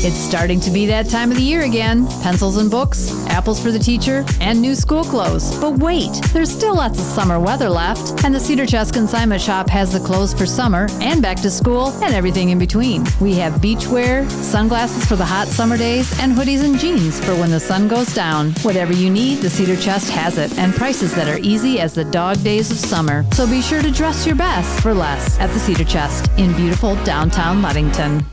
It's starting to be that time of the year again. Pencils and books, apples for the teacher, and new school clothes. But wait, there's still lots of summer weather left, and the Cedar Chest Consignment Shop has the clothes for summer and back to school and everything in between. We have beachwear, sunglasses for the hot summer days, and hoodies and jeans for when the sun goes down. Whatever you need, the Cedar Chest has it, and prices that are easy as the dog days of summer. So be sure to dress your best for less at the Cedar Chest in beautiful downtown Ludington.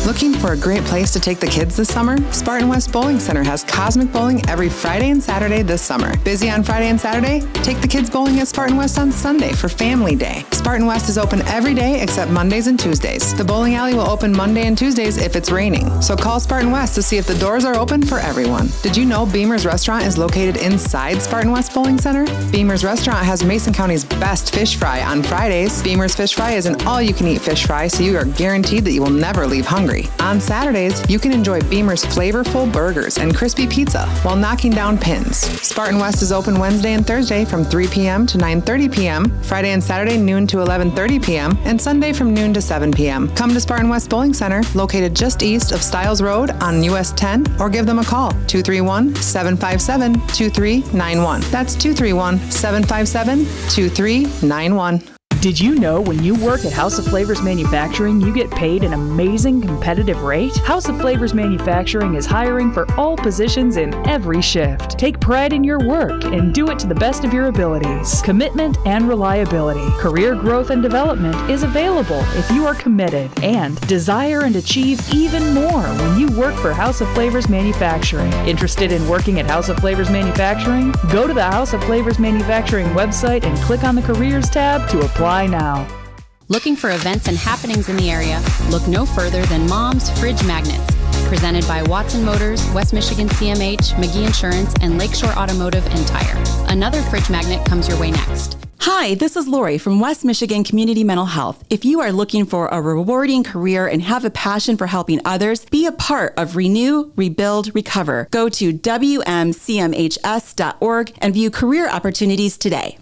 Looking for a great place to take the kids this summer? Spartan West Bowling Center has Cosmic Bowling every Friday and Saturday this summer. Busy on Friday and Saturday? Take the kids bowling at Spartan West on Sunday for Family Day. Spartan West is open every day except Mondays and Tuesdays. The bowling alley will open Monday and Tuesdays if it's raining. So call Spartan West to see if the doors are open for everyone. Did you know Beamer's Restaurant is located inside Spartan West Bowling Center? Beamer's Restaurant has Mason County's best fish fry on Fridays. Beamer's Fish Fry is an all-you-can-eat fish fry, so you are guaranteed that you will never leave hungry. On Saturdays, you can enjoy Beamer's flavorful burgers and crispy pizza while knocking down pins. Spartan West is open Wednesday and Thursday from 3 p.m. to 9:30 p.m., Friday and Saturday noon to 11:30 p.m., and Sunday from noon to 7 p.m. Come to Spartan West Bowling Center, located just east of Stiles Road on US 10, or give them a call, 231-757-2391. That's 231-757-2391. Did you know when you work at House of Flavors Manufacturing, you get paid an amazing competitive rate? House of Flavors Manufacturing is hiring for all positions in every shift. Take pride in your work and do it to the best of your abilities. Commitment and reliability. Career growth and development is available if you are committed and desire and achieve even more when you work for House of Flavors Manufacturing. Interested in working at House of Flavors Manufacturing? Go to the House of Flavors Manufacturing website and click on the Careers tab to apply now. Looking for events and happenings in the area? Look no further than Mom's Fridge Magnets. Presented by Watson Motors, West Michigan CMH, McGee Insurance, and Lakeshore Automotive and Tire. Another fridge magnet comes your way next. Hi, this is Lori from West Michigan Community Mental Health. If you are looking for a rewarding career and have a passion for helping others, be a part of Renew, Rebuild, Recover. Go to WMCMHS.org and view career opportunities today.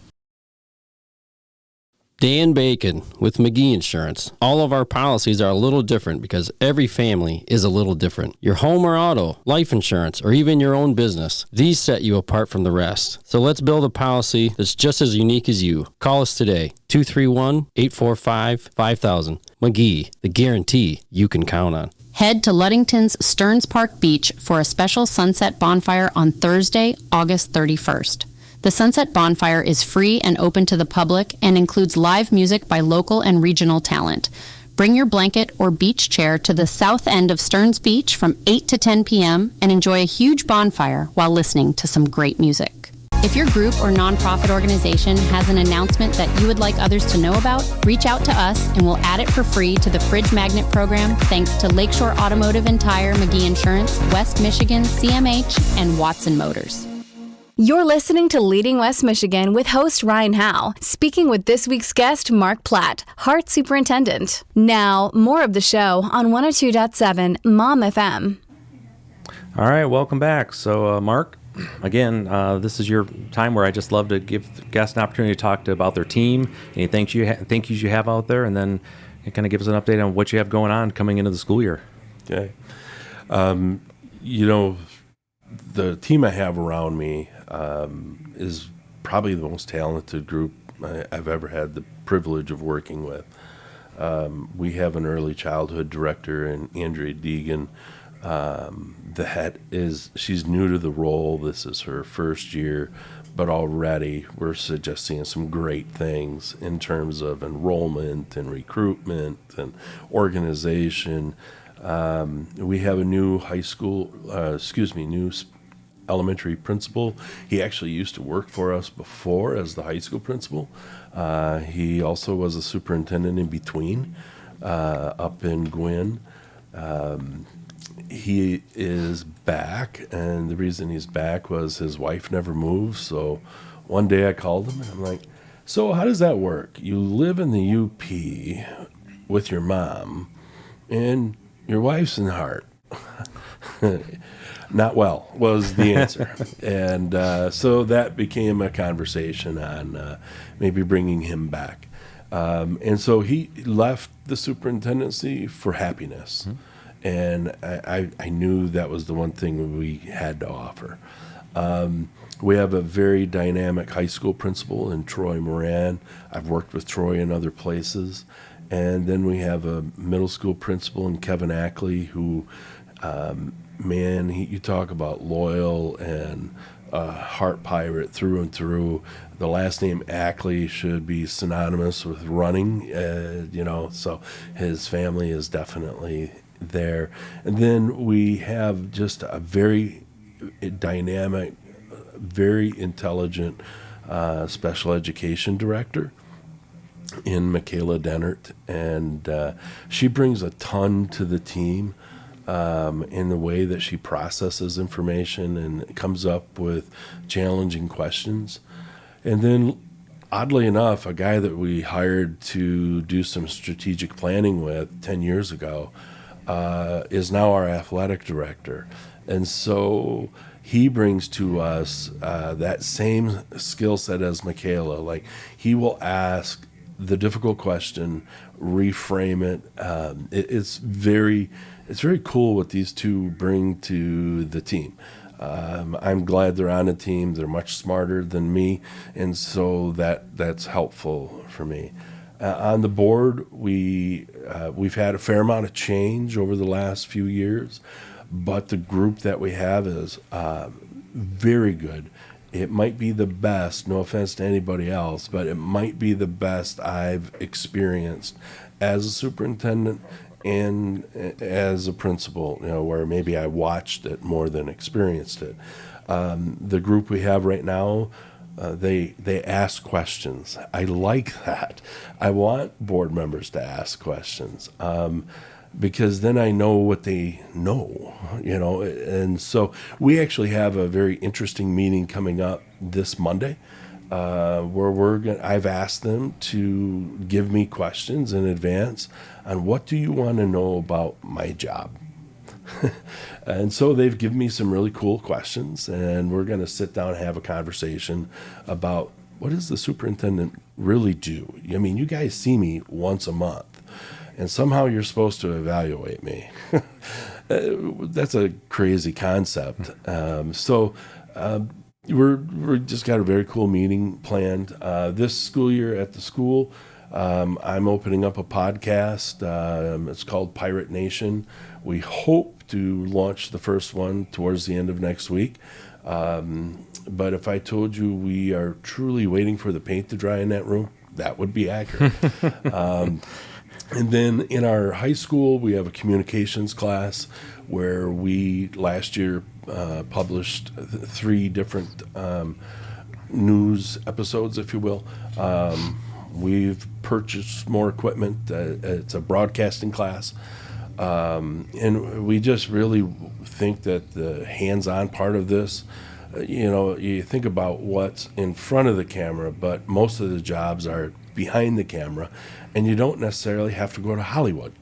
Dan Bacon with McGee Insurance. All of our policies are a little different because every family is a little different. Your home or auto, life insurance, or even your own business, these set you apart from the rest. So let's build a policy that's just as unique as you. Call us today, 231-845-5000. McGee, the guarantee you can count on. Head to Ludington's Stearns Park Beach for a special sunset bonfire on Thursday, August 31st. The Sunset Bonfire is free and open to the public and includes live music by local and regional talent. Bring your blanket or beach chair to the south end of Stearns Beach from 8 to 10 p.m. and enjoy a huge bonfire while listening to some great music. If your group or nonprofit organization has an announcement that you would like others to know about, reach out to us and we'll add it for free to the Fridge Magnet program thanks to Lakeshore Automotive and Tire, McGee Insurance, West Michigan, CMH, and Watson Motors. You're listening to Leading West Michigan with host Ryan Howe, speaking with this week's guest, Mark Platt, Hart Superintendent. Now, more of the show on 102.7 Mom FM. All right, welcome back. So, Mark, again, this is your time where I just love to give the guests an opportunity to talk about their team, any thank yous you have out there, and then it kind of gives us an update on what you have going on coming into the school year. Okay. The team I have around me is probably the most talented group I've ever had the privilege of working with. We have an early childhood director in Andrea Deegan. She's new to the role. This is her first year, but already we're just seeing some great things in terms of enrollment and recruitment and organization. We have a new new elementary principal. He actually used to work for us before as the high school principal. He also was a superintendent in between up in Gwynn. He is back, and the reason he's back was his wife never moved. So one day I called him and I'm like, so how does that work? You live in the UP with your mom and your wife's in Hart. Not well was the answer. And so that became a conversation on maybe bringing him back. And so he left the superintendency for happiness. Mm-hmm. And I knew that was the one thing we had to offer. We have a very dynamic high school principal in Troy Moran. I've worked with Troy in other places. And then we have a middle school principal in Kevin Ackley who, you talk about loyal and heart pirate through and through. The last name Ackley should be synonymous with running, so his family is definitely there. And then we have just a very dynamic, very intelligent special education director in Michaela Dennert, and she brings a ton to the team in the way that she processes information and comes up with challenging questions. And then, oddly enough, a guy that we hired to do some strategic planning with 10 years ago is now our athletic director. And so he brings to us that same skill set as Michaela. Like, he will ask the difficult question, reframe it. It's very cool what these two bring to the team. I'm glad they're on a team. They're much smarter than me, and so that's helpful for me. On the board, we've had a fair amount of change over the last few years, but the group that we have is very good. It might be the best, no offense to anybody else, but it might be the best I've experienced as a superintendent and as a principal, where maybe I watched it more than experienced it. The group we have right now, they ask questions. I like that. I want board members to ask questions because then I know what they know, And so we actually have a very interesting meeting coming up this Monday. Where I've asked them to give me questions in advance on what do you want to know about my job. And so they've given me some really cool questions, and we're going to sit down and have a conversation about what does the superintendent really do? I mean, you guys see me once a month, and somehow you're supposed to evaluate me. That's a crazy concept. We're just got a very cool meeting planned this school year at the school. I'm opening up a podcast. It's called Pirate Nation. We hope to launch the first one towards the end of next week. But if I told you we are truly waiting for the paint to dry in that room, that would be accurate. And then in our high school, we have a communications class where we last year published 3 different news episodes, if you will. We've purchased more equipment. It's a broadcasting class. And we just really think that the hands-on part of this, you think about what's in front of the camera, but most of the jobs are behind the camera, and you don't necessarily have to go to Hollywood.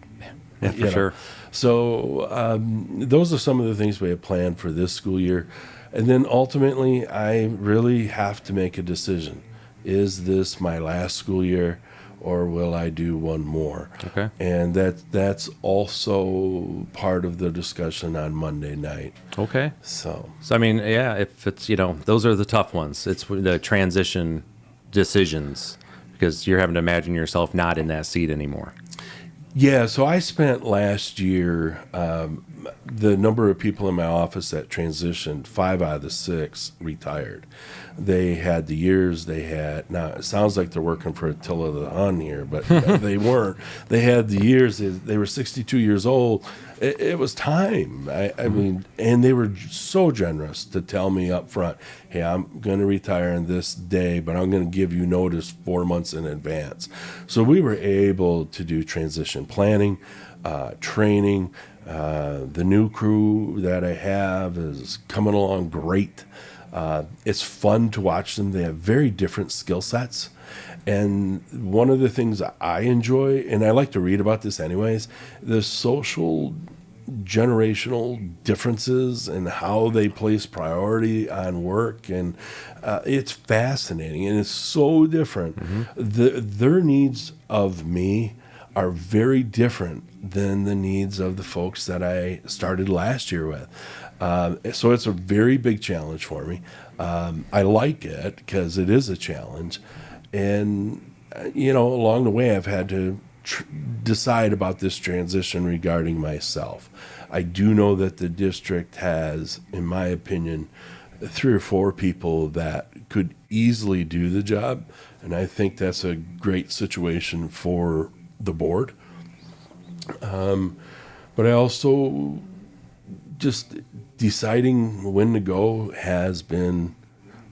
Yeah, for sure. So those are some of the things we have planned for this school year. And then ultimately, I really have to make a decision. Is this my last school year, or will I do one more? Okay. And that's also part of the discussion on Monday night. Okay. So I mean, yeah, if it's, those are the tough ones. It's the transition decisions, because you're having to imagine yourself not in that seat anymore. Yeah, so I spent last year, the number of people in my office that transitioned, 5 out of the 6 retired. They had the years they had. Now, it sounds like they're working for Attila the Hun here, but they weren't. They had the years. They were 62 years old. It was time. I mean, and they were so generous to tell me up front, hey, I'm going to retire on this day, but I'm going to give you notice 4 months in advance. So we were able to do transition planning, training. The new crew that I have is coming along great. It's fun to watch them. They have very different skill sets. And one of the things I enjoy, and I like to read about this anyways, the social generational differences and how they place priority on work. And it's fascinating, and it's so different. Their needs of me are very different than the needs of the folks that I started last year with. So it's a very big challenge for me. I like it because it is a challenge. And, along the way, I've had to decide about this transition regarding myself. I do know that the district has, in my opinion, 3 or 4 people that could easily do the job. And I think that's a great situation for the board. But I also just deciding when to go has been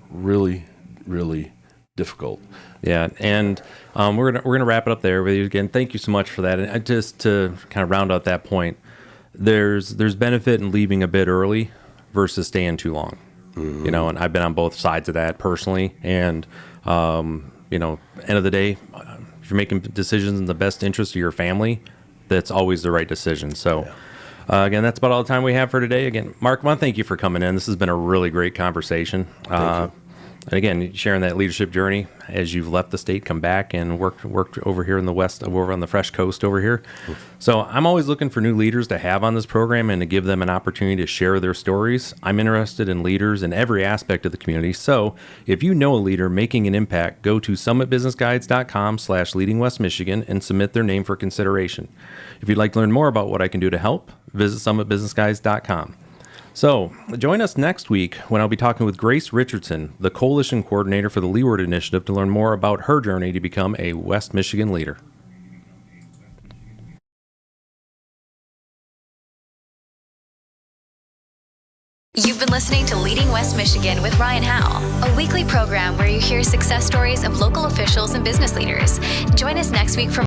really, really difficult. Yeah, and we're gonna wrap it up there with you again. Thank you so much for that. And just to kind of round out that point, there's benefit in leaving a bit early versus staying too long. And I've been on both sides of that personally. And end of the day, if you're making decisions in the best interest of your family, that's always the right decision. So. Again, that's about all the time we have for today. Again, Mark, I want to thank you for coming in. This has been a really great conversation. Thank you. And again, sharing that leadership journey as you've left the state, come back and worked over here in the West, over on the Fresh Coast over here. So I'm always looking for new leaders to have on this program and to give them an opportunity to share their stories. I'm interested in leaders in every aspect of the community. So if you know a leader making an impact, go to summitbusinessguides.com/leadingwestmichigan and submit their name for consideration. If you'd like to learn more about what I can do to help, visit summitbusinessguides.com. So join us next week when I'll be talking with Grace Richardson, the Coalition Coordinator for the Leeward Initiative, to learn more about her journey to become a West Michigan leader. You've been listening to Leading West Michigan with Ryan Howe, a weekly program where you hear success stories of local officials and business leaders. Join us next week for